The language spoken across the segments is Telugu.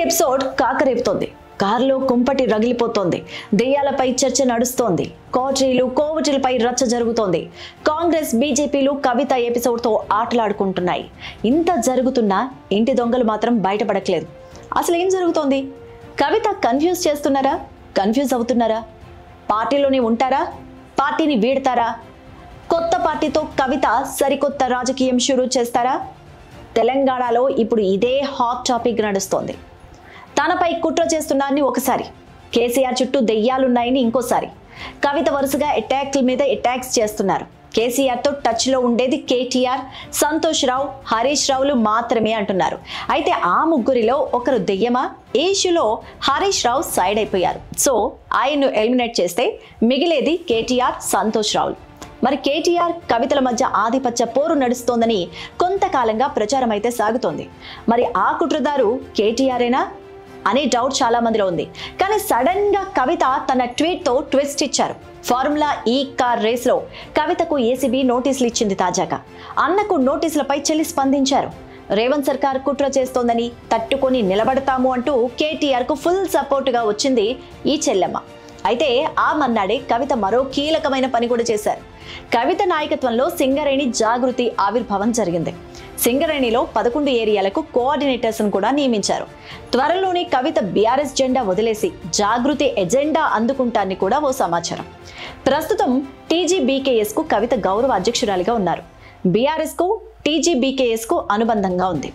ఎపిసోడ్ కాకరేపుతోంది. కారులో కుంపటి రగిలిపోతోంది. దెయ్యాలపై చర్చ నడుస్తోంది. కోవటిలపై రచ్చ జరుగుతోంది. కాంగ్రెస్ బీజేపీలు కవిత ఎపిసోడ్తో ఆటలాడుకుంటున్నాయి. ఇంత జరుగుతున్నా ఇంటి దొంగలు మాత్రం బయటపడట్లేదు. అసలు ఏం జరుగుతోంది? కవిత కన్ఫ్యూజ్ చేస్తున్నారా? కన్ఫ్యూజ్ అవుతున్నారా? పార్టీలోనే ఉంటారా? పార్టీని వీడతారా? కొత్త పార్టీతో కవిత సరికొత్త రాజకీయం షురూ చేస్తారా? తెలంగాణలో ఇప్పుడు ఇదే హాట్ టాపిక్ నడుస్తోంది. తనపై కుట్ర చేస్తున్నారని ఒకసారి, కేసీఆర్ చుట్టూ దెయ్యాలున్నాయని ఇంకోసారి, కవిత వరుసగా అటాక్ల మీద అటాక్స్ చేస్తున్నారు. కేసీఆర్తో టచ్లో ఉండేది కేటీఆర్, సంతోష్ రావు, హరీష్ రావులు మాత్రమే అంటున్నారు. అయితే ఆ ముగ్గురిలో ఒకరు దెయ్యమా? ఈ ఇష్యూలో హరీష్ రావు సైడ్ అయిపోయారు. సో ఆయన్ను ఎలిమినేట్ చేస్తే మిగిలేది కేటీఆర్, సంతోష్ రావులు. మరి కేటీఆర్ కవితల మధ్య ఆధిపత్య పోరు నడుస్తోందని కొంతకాలంగా ప్రచారం అయితే సాగుతోంది. మరి ఆ కుట్రదారు కేటీఆరేనా అనే డౌట్ చాలా మందిలో ఉంది. కానీ సడన్ గా కవిత తన ట్వీట్ తో ట్విస్ట్ ఇచ్చారు. ఫార్ములా ఈ కార్ రేస్ లో కవితకు ఏసీబీ నోటీసులు ఇచ్చింది. తాజాగా అన్నకు నోటీసులపై చెల్లి స్పందించారు. రేవంత్ సర్కార్ కుట్ర చేస్తోందని తట్టుకొని నిలబడతాము అంటూ కేటీఆర్ కు ఫుల్ సపోర్ట్ గా వచ్చింది ఈ చెల్లెమ్మ. అయితే ఆ మన్నాడే కవిత మరో కీలకమైన పని కూడా చేశారు. కవిత నాయకత్వంలో సింగరేణి జాగృతి ఆవిర్భావం జరిగింది. సింగరేణిలో 11 ఏరియాలకు కోఆర్డినేటర్స్ కూడా నియమించారు. త్వరలోనే కవిత బీఆర్ఎస్ జెండా వదిలేసి జాగృతి ఎజెండా అందుకుంటారని కూడా ఓ సమాచారం. ప్రస్తుతం టీజీబీకేఎస్ కు కవిత గౌరవ అధ్యక్షురాలిగా ఉన్నారు. బీఆర్ఎస్ కు టీజీబీకేఎస్ కు అనుబంధంగా ఉంది.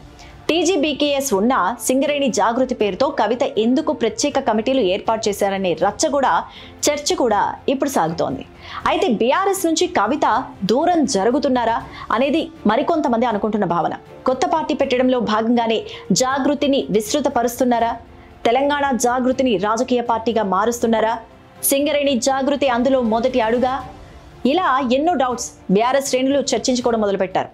టీజీబీకేఎస్ ఉన్న సింగరేణి జాగృతి పేరుతో కవిత ఎందుకు ప్రత్యేక కమిటీలు ఏర్పాటు చేశారనే చర్చ కూడా ఇప్పుడు సాగుతోంది. అయితే బీఆర్ఎస్ నుంచి కవిత దూరం జరుగుతున్నారా అనేది మరికొంతమంది అనుకుంటున్న భావన. కొత్త పార్టీ పెట్టడంలో భాగంగానే జాగృతిని విస్తృతపరుస్తున్నారా? తెలంగాణ జాగృతిని రాజకీయ పార్టీగా మారుస్తున్నారా? సింగరేణి జాగృతి అందులో మొదటి అడుగా? ఇలా ఎన్నో డౌట్స్ బీఆర్ఎస్ శ్రేణులు చర్చించుకోవడం మొదలుపెట్టారు.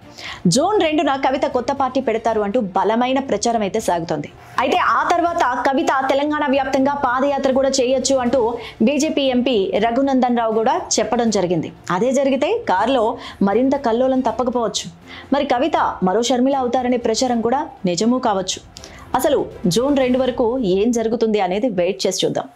జూన్ 2న కవిత కొత్త పార్టీ పెడతారు అంటూ బలమైన ప్రచారం అయితే సాగుతోంది. అయితే ఆ తర్వాత కవిత తెలంగాణ వ్యాప్తంగా పాదయాత్ర కూడా చేయొచ్చు అంటూ బీజేపీ ఎంపీ రఘునందన్ రావు కూడా చెప్పడం జరిగింది. అదే జరిగితే కారులో మరింత కల్లోలం తప్పకపోవచ్చు. మరి కవిత మరో షర్మిల అవుతారనే ప్రచారం కూడా నిజమూ కావచ్చు. అసలు జూన్ 2 వరకు ఏం జరుగుతుంది అనేది వెయిట్ చేసి చూద్దాం.